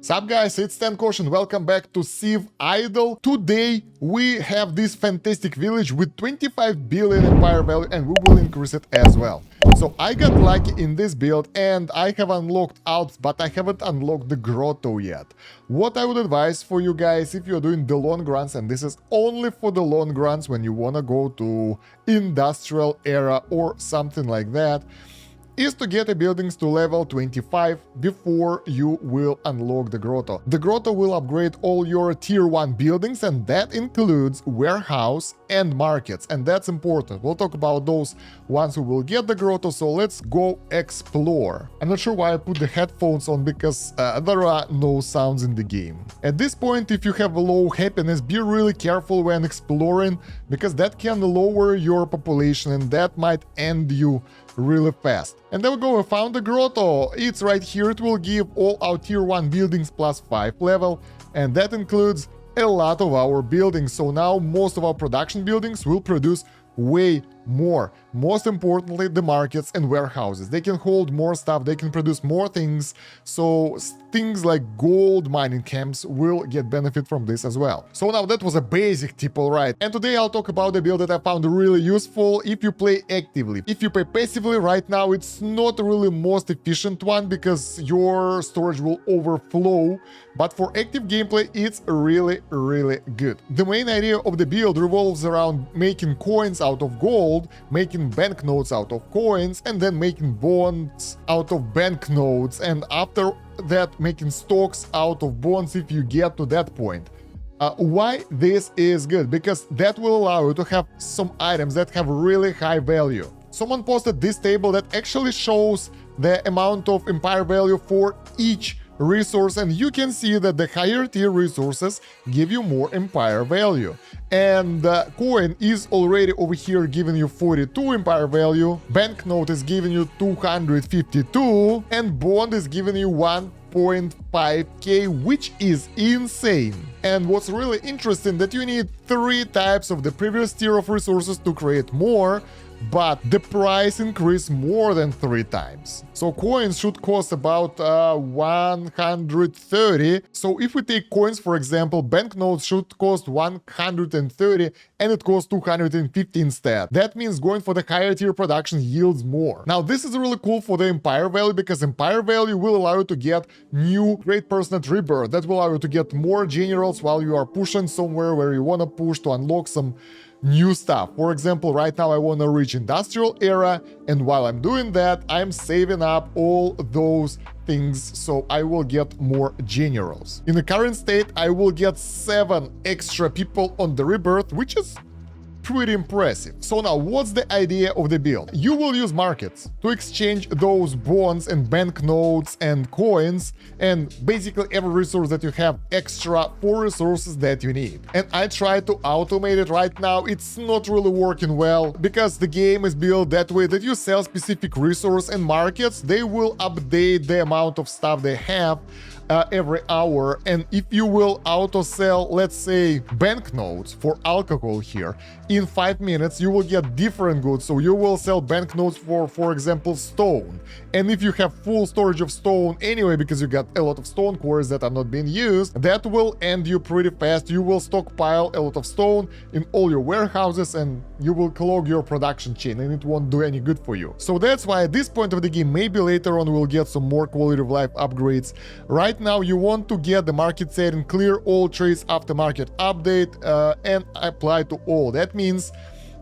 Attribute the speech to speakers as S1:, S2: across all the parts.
S1: Sup guys, it's Kosh and welcome back to CivIdle. Today we have this fantastic village with 25 billion empire value and we will increase it as well. So I got lucky in this build and I have unlocked Alps, but I haven't unlocked the grotto yet. What I would advise for you guys if you're doing the long runs, and this is only for the long runs when you wanna go to industrial era or something like that, is to get the buildings to level 25 before you will unlock the grotto. The grotto will upgrade all your tier 1 buildings, and that includes warehouse and markets, and that's important. We'll talk about those ones who will get the grotto, so let's go explore. I'm not sure why I put the headphones on, because there are no sounds in the game. At this point, if you have a low happiness, be really careful when exploring, because that can lower your population and that might end you really fast. And there we go, we found the grotto. It's right here. It will give all our tier 1 buildings plus 5 level, and that includes a lot of our buildings. So now most of our production buildings will produce way more. Most importantly, the markets and warehouses. They can hold more stuff, they can produce more things, so things like gold mining camps will get benefit from this as well. So now that was a basic tip, alright. And today I'll talk about a build that I found really useful if you play actively. If you play passively right now, it's not really most efficient one because your storage will overflow, but for active gameplay it's really good. The main idea of the build revolves around making coins out of gold, making banknotes out of coins, and then making bonds out of banknotes, and after that making stocks out of bonds if you get to that point. Why this is good? Because that will allow you to have some items that have really high value. Someone posted this table that actually shows the amount of empire value for each resource, and you can see that the higher tier resources give you more empire value. And coin is already over here giving you 42 empire value, banknote is giving you 252, and bond is giving you 1.5k, which is insane. And what's really interesting that you need 3 types of the previous tier of resources to create more, but the price increased more than 3 times. So coins should cost about 130. So if we take coins, for example, banknotes should cost 130 and it costs 250 instead. That means going for the higher tier production yields more. Now this is really cool for the empire value, because empire value will allow you to get new great person at rebirth. That will allow you to get more generals while you are pushing somewhere where you want to push to unlock some new stuff. For example, right now I want to reach industrial era, and while I'm doing that, I'm saving up all those things so I will get more generals. In the current state, I will get 7 extra people on the rebirth, which is pretty impressive. So now what's the idea of the build? You will use markets to exchange those bonds and banknotes and coins and basically every resource that you have extra for resources that you need. And I try to automate it right now. It's not really working well because the game is built that way that you sell specific resource, and markets, they will update the amount of stuff they have every hour. And if you will auto sell, let's say, banknotes for alcohol here, in 5 minutes you will get different goods. So you will sell banknotes for example, stone, and if you have full storage of stone anyway because you got a lot of stone cores that are not being used, that will end you pretty fast. You will stockpile a lot of stone in all your warehouses and you will clog your production chain, and it won't do any good for you. So that's why at this point of the game, maybe later on we'll get some more quality of life upgrades. Right now you want to get the market setting, clear all trades after market update, and apply to all. That means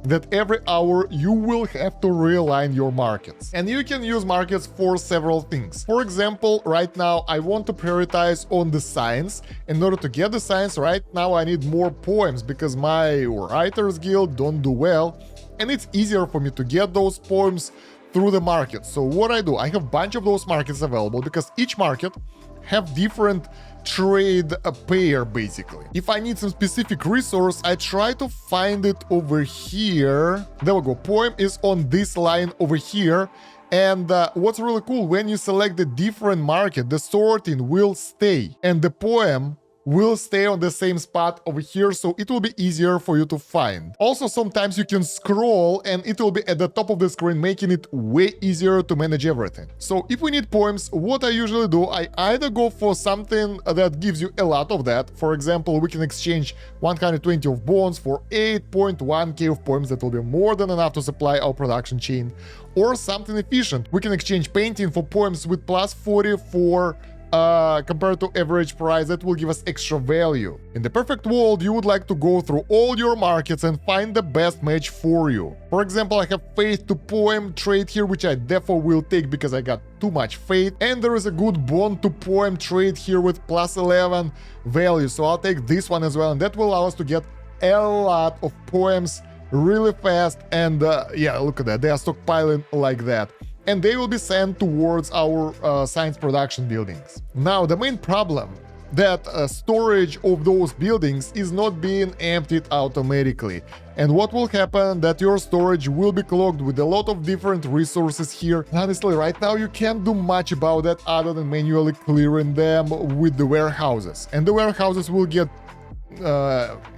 S1: that every hour you will have to realign your markets. And you can use markets for several things. For example, right now I want to prioritize on the science. In order to get the science right now, I need more poems because my writers guild don't do well, and it's easier for me to get those poems through the market. So what I do, I have a bunch of those markets available because each market have different trade pair basically. If I need some specific resource, I try to find it over here. There we go. Poem is on this line over here. And what's really cool, when you select the different market, the sorting will stay and the poem will stay on the same spot over here, so it will be easier for you to find. Also, sometimes you can scroll and it will be at the top of the screen, making it way easier to manage everything. So if we need poems, what I usually do, I either go for something that gives you a lot of that. For example, we can exchange 120 of bonds for 8.1k of poems. That will be more than enough to supply our production chain. Or something efficient. We can exchange painting for poems with plus 44 compared to average price. That will give us extra value. In the perfect world, you would like to go through all your markets and find the best match for you. For example, I have faith to poem trade here, which I therefore will take because I got too much faith, and there is a good bond to poem trade here with plus 11 value, so I'll take this one as well, and that will allow us to get a lot of poems really fast. And yeah, look at that, they are stockpiling like that, and they will be sent towards our science production buildings. Now, the main problem that storage of those buildings is not being emptied automatically. And what will happen, that your storage will be clogged with a lot of different resources here. Honestly, right now you can't do much about that other than manually clearing them with the warehouses. And the warehouses will get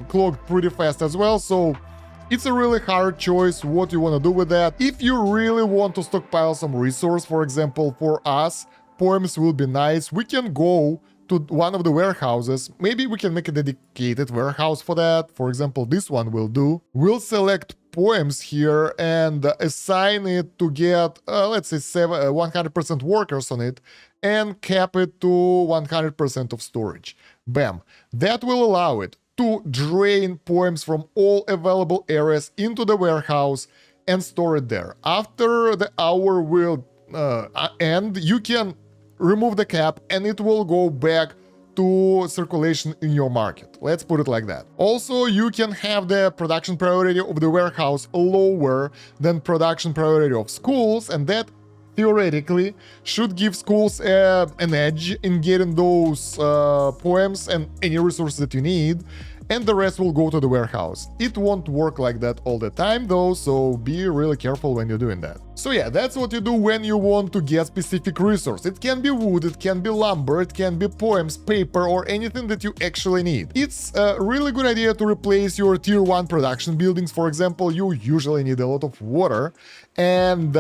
S1: clogged pretty fast as well, so it's a really hard choice what you want to do with that. If you really want to stockpile some resource, for example, for us, poems will be nice. We can go to one of the warehouses. Maybe we can make a dedicated warehouse for that. For example, this one will do. We'll select poems here and assign it to get, let's say, 100% workers on it, and cap it to 100% of storage. Bam. That will allow it to drain poems from all available areas into the warehouse and store it there. After the hour will end, you can remove the cap and it will go back to circulation in your market. Let's put it like that. Also, you can have the production priority of the warehouse lower than production priority of schools, and that theoretically should give schools an edge in getting those poems and any resources that you need, and the rest will go to the warehouse. It won't work like that all the time though, so be really careful when you're doing that. So yeah, that's what you do when you want to get specific resource. It can be wood, it can be lumber, it can be poems, paper, or anything that you actually need. It's a really good idea to replace your tier 1 production buildings. For example, you usually need a lot of water, and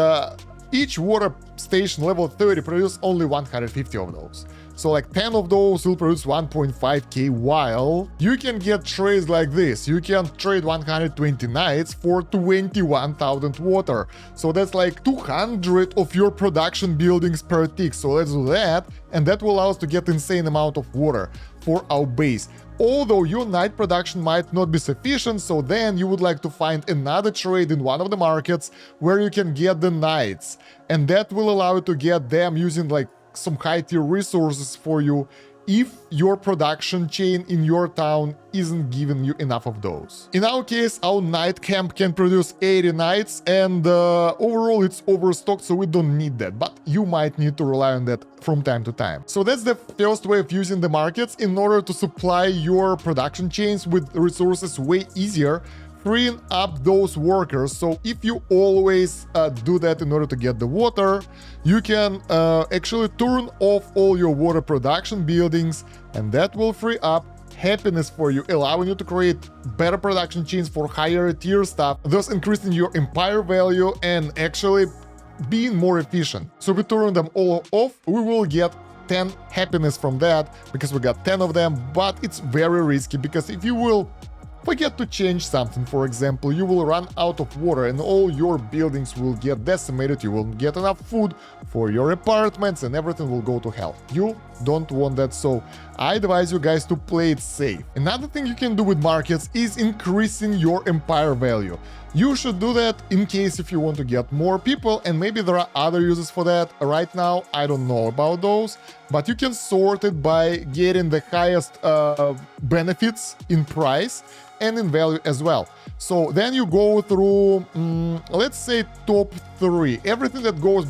S1: each water station level 30 produces only 150 of those. So like 10 of those will produce 1.5k, while you can get trades like this. You can trade 120 nights for 21,000 water. So that's like 200 of your production buildings per tick. So let's do that, and that will allow us to get insane amount of water for our base. Although your night production might not be sufficient, so then you would like to find another trade in one of the markets where you can get the nights, and that will allow you to get them using like some high tier resources for you if your production chain in your town isn't giving you enough of those. In our case, our night camp can produce 80 nights, and overall it's overstocked, so we don't need that, but you might need to rely on that from time to time. So that's the first way of using the markets in order to supply your production chains with resources way easier, freeing up those workers. So if you always do that in order to get the water, you can actually turn off all your water production buildings, and that will free up happiness for you, allowing you to create better production chains for higher tier stuff, thus increasing your empire value and actually being more efficient. So we turn them all off, we will get 10 happiness from that because we got 10 of them, but it's very risky because if you will forget to change something, for example, you will run out of water and all your buildings will get decimated, you won't get enough food for your apartments and everything will go to hell. You don't want that, so I advise you guys to play it safe. Another thing you can do with markets is increasing your empire value. You should do that in case if you want to get more people, and maybe there are other uses for that. Right now, I don't know about those, but you can sort it by getting the highest benefits in price and in value as well. So then you go through, let's say top 3. Everything that goes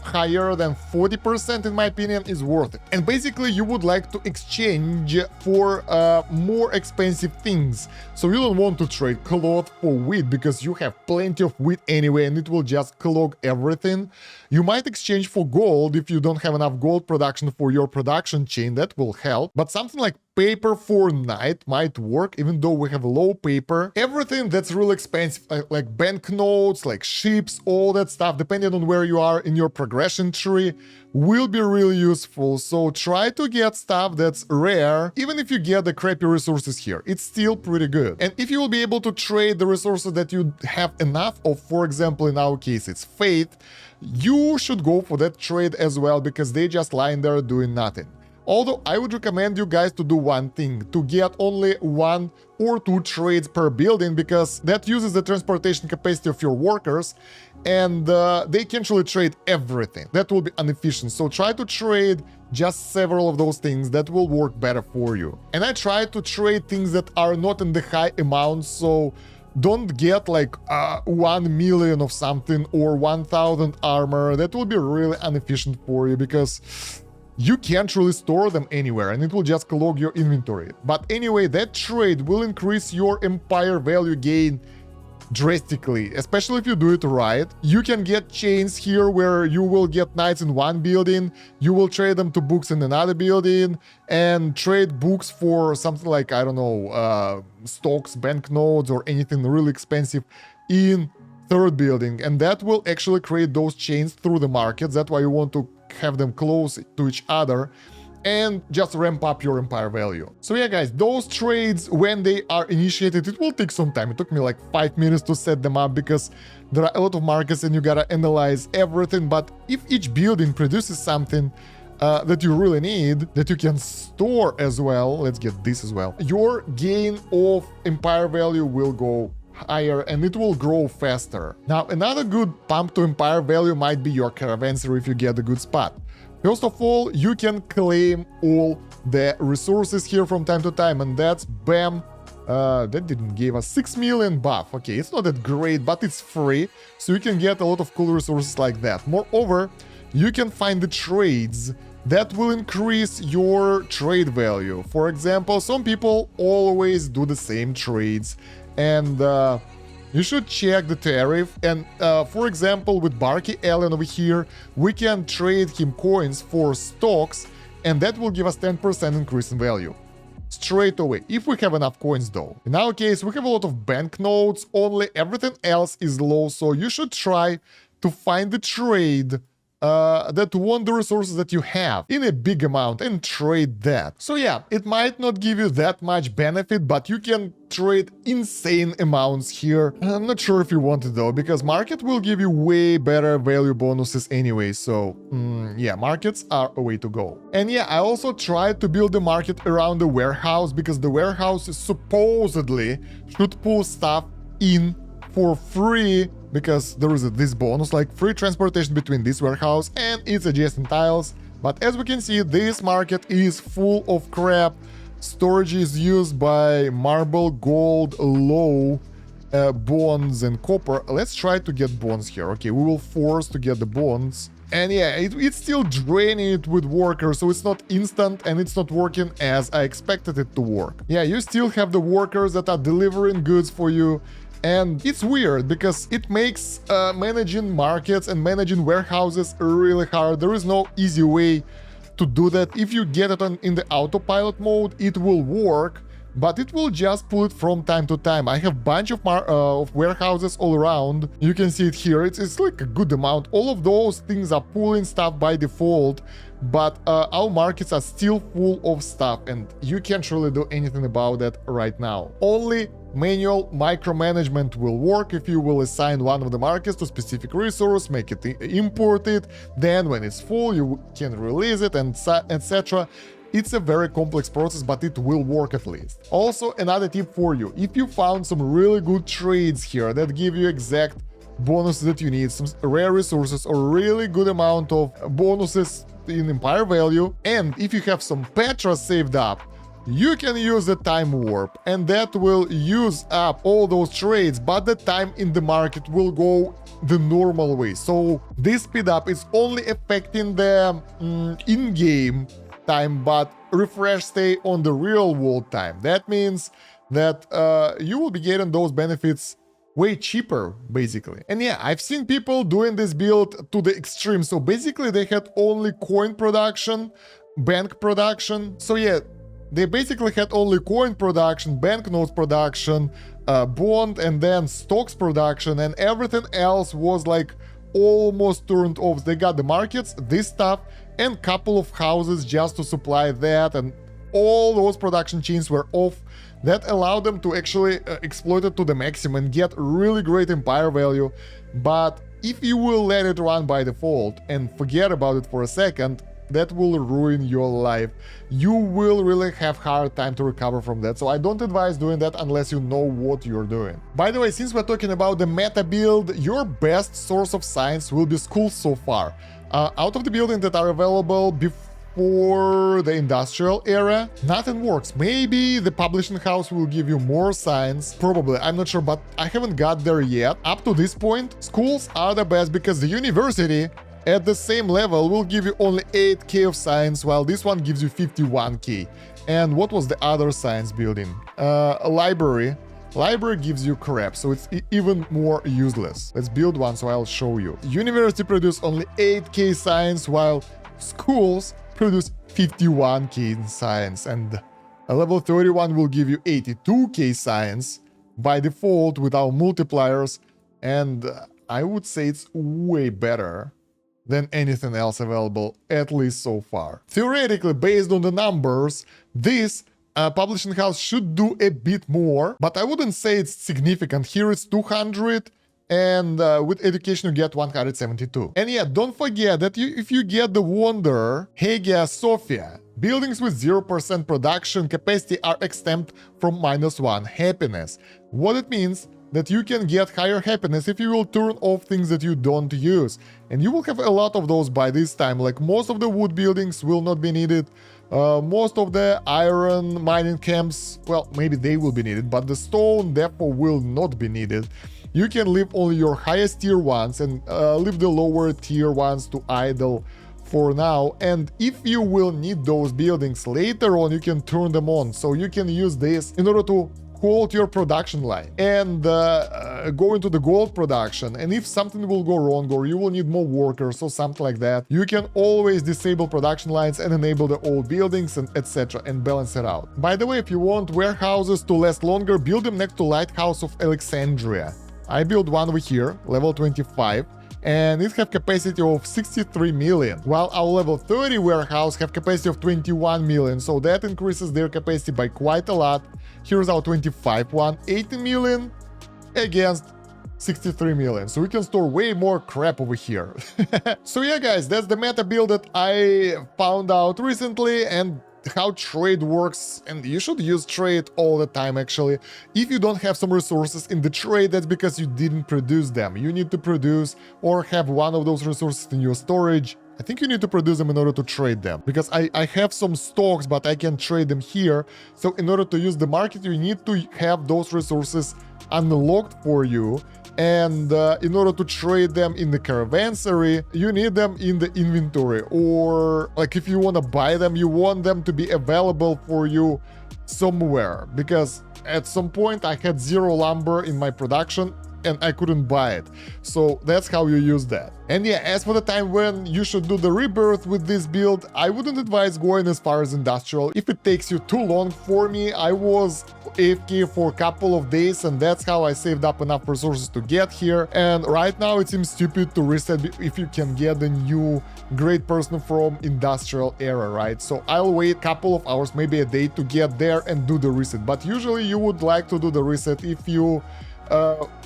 S1: higher than 40%, in my opinion, is worth it. And basically you would like to exchange for more expensive things. So you don't want to trade cloth for wheat because you have plenty of wheat anyway and it will just clog everything. You might exchange for gold if you don't have enough gold production for your production chain. That will help. But something like paper for night might work, even though we have low paper. Everything that's really expensive, like banknotes, like ships, all that stuff, depending on where you are in your progression tree, will be really useful. So try to get stuff that's rare. Even if you get the crappy resources here, it's still pretty good. And if you will be able to trade the resources that you have enough of, for example, in our case, it's faith, you should go for that trade as well, because they just lying there doing nothing. Although I would recommend you guys to do one thing, to get only 1 or 2 trades per building, because that uses the transportation capacity of your workers, and they can't really trade everything. That will be inefficient. So try to trade just several of those things that will work better for you. And I try to trade things that are not in the high amounts, so don't get like 1 million of something or 1,000 armor. That will be really inefficient for you, because you can't really store them anywhere and it will just clog your inventory. But anyway, that trade will increase your empire value gain drastically, especially if you do it right. You can get chains here where you will get knights in one building, you will trade them to books in another building, and trade books for something like, I don't know, stocks, banknotes, or anything really expensive in third building. And that will actually create those chains through the markets. That's why you want to have them close to each other and just ramp up your empire value. So yeah, guys, those trades, when they are initiated, it will take some time. It took me like 5 minutes to set them up, because there are a lot of markets and you gotta analyze everything. But if each building produces something that you really need, that you can store as well, let's get this as well, your gain of empire value will go higher and it will grow faster. Now, another good pump to empire value might be your caravanserai if you get a good spot. First of all, you can claim all the resources here from time to time, and that's bam. That didn't give us 6 million buff. Okay, it's not that great, but it's free, so you can get a lot of cool resources like that. Moreover, you can find the trades that will increase your trade value. For example, some people always do the same trades, and you should check the tariff. And for example, with Barky Allen over here, we can trade him coins for stocks, and that will give us 10% increase in value straight away, if we have enough coins though. In our case, we have a lot of banknotes, only everything else is low, so you should try to find the trade that want the resources that you have in a big amount and trade that. So yeah, it might not give you that much benefit, but you can trade insane amounts here. I'm not sure if you want it though, because market will give you way better value bonuses anyway. So yeah, markets are a way to go. And yeah, I also tried to build the market around the warehouse, because the warehouse supposedly should pull stuff in for free, because there is this bonus, like free transportation between this warehouse and its adjacent tiles. But as we can see, this market is full of crap. Storage is used by marble, gold, low, bonds, and copper. Let's try to get bonds here. Okay, we will force to get the bonds. And yeah, it's still draining it with workers, so it's not instant and it's not working as I expected it to work. Yeah, you still have the workers that are delivering goods for you. And it's weird, because it makes managing markets and managing warehouses really hard. There is no easy way to do that. If you get it in the autopilot mode, it will work, but it will just pull it from time to time. I have a bunch of warehouses all around. You can see it here. It's like a good amount. All of those things are pulling stuff by default, but our markets are still full of stuff, and you can't really do anything about that right now. Only manual micromanagement will work if you will assign one of the markets to specific resource, make it import it, then when it's full you can release it, and etc. It's a very complex process, but it will work at least. Also, another tip for you: if you found some really good trades here that give you exact bonuses that you need, some rare resources or really good amount of bonuses in empire value, and if you have some Petra saved up, you can use the time warp, and that will use up all those trades, but the time in the market will go the normal way. So this speed up is only affecting the in-game time, but refresh stay on the real world time. That means that you will be getting those benefits way cheaper, basically. And yeah, I've seen people doing this build to the extreme. So basically they had only coin production, bank production. So yeah, They basically had only coin production, banknotes production, bond, and then stocks production, and everything else was like almost turned off. They got the markets, this stuff, and couple of houses just to supply that, and all those production chains were off. That allowed them to actually exploit it to the maximum and get really great empire value. But if you will let it run by default and forget about it for a second, that will ruin your life. You will really have hard time to recover from that. So I don't advise doing that unless you know what you're doing. By the way, since we're talking about the meta build, your best source of science will be schools so far. Out of the buildings that are available before the industrial era, nothing works. Maybe the publishing house will give you more science, probably, I'm not sure, but I haven't got there yet. Up to this point, schools are the best because the university at the same level will give you only 8k of science, while this one gives you 51k. And what was the other science building? A library. Library gives you crap, so it's even more useless. Let's build one, so I'll show you. University produce only 8k science, while schools produce 51k in science, and a level 31 will give you 82k science by default without multipliers, and I would say it's way better than anything else available, at least so far. Theoretically, based on the numbers, this publishing house should do a bit more, but I wouldn't say it's significant. Here it's 200, and with education you get 172. And yeah, don't forget that if you get the Wonder, Hagia Sophia, buildings with 0% production capacity are exempt from -1 happiness. What it means? That you can get higher happiness if you will turn off things that you don't use. And you will have a lot of those by this time, like most of the wood buildings will not be needed, most of the iron mining camps, well, maybe they will be needed, but the stone depot will not be needed. You can leave only your highest tier ones and leave the lower tier ones to idle for now, and if you will need those buildings later on, you can turn them on, so you can use this in order to hold your production line and go into the gold production. And if something will go wrong or you will need more workers or something like that, you can always disable production lines and enable the old buildings and etc. and balance it out. By the way, if you want warehouses to last longer, build them next to Lighthouse of Alexandria. I built one over here, level 25, and it have capacity of 63 million, while our level 30 warehouse have capacity of 21 million, so that increases their capacity by quite a lot. Here's our 25 one, 80 million against 63 million, so we can store way more crap over here. So yeah guys, that's the meta build that I found out recently, and how trade works, and you should use trade all the time actually. If you don't have some resources in the trade, that's because you didn't produce them. You need to produce or have one of those resources in your storage. I think you need to produce them in order to trade them, because I have some stocks but I can trade them here. So in order to use the market, you need to have those resources unlocked for you, and in order to trade them in the caravanserai, you need them in the inventory, or like if you want to buy them, you want them to be available for you somewhere, because at some point I had 0 lumber in my production and I couldn't buy it. So that's how you use that. And yeah, as for the time when you should do the rebirth with this build, I wouldn't advise going as far as industrial. If it takes you too long, for me, I was AFK for a couple of days, and that's how I saved up enough resources to get here. And right now it seems stupid to reset if you can get the new great person from industrial era, right? So I'll wait a couple of hours, maybe a day, to get there and do the reset. But usually you would like to do the reset if you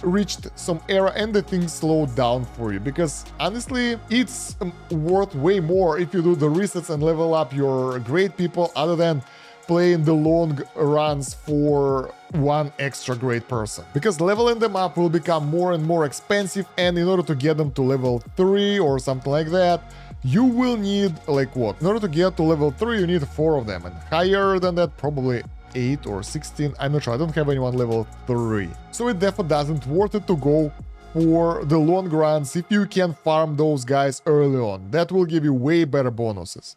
S1: reached some era and the things slowed down for you, because honestly it's worth way more if you do the resets and level up your great people, other than playing the long runs for one extra great person, because leveling them up will become more and more expensive, and in order to get them to level 3 or something like that, you will need, like what, in order to get to level 3 you need 4 of them, and higher than that probably 8 or 16, I'm not sure, I don't have anyone level 3. So it definitely doesn't worth it to go for the long runs if you can farm those guys early on. That will give you way better bonuses.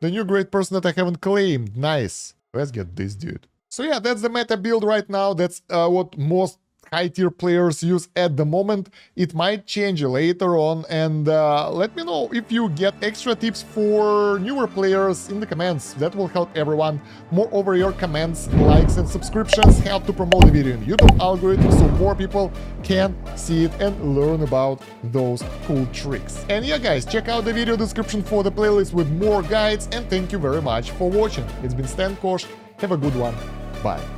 S1: The new great person that I haven't claimed, nice. Let's get this dude. So yeah, that's the meta build right now. That's what most high tier players use at the moment. It might change later on, and let me know if you get extra tips for newer players in the comments. That will help everyone. Moreover, your comments, likes and subscriptions help to promote the video in YouTube algorithm so more people can see it and learn about those cool tricks. And yeah guys, check out the video description for the playlist with more guides, and thank you very much for watching. It's been Kosh. Have a good one. Bye.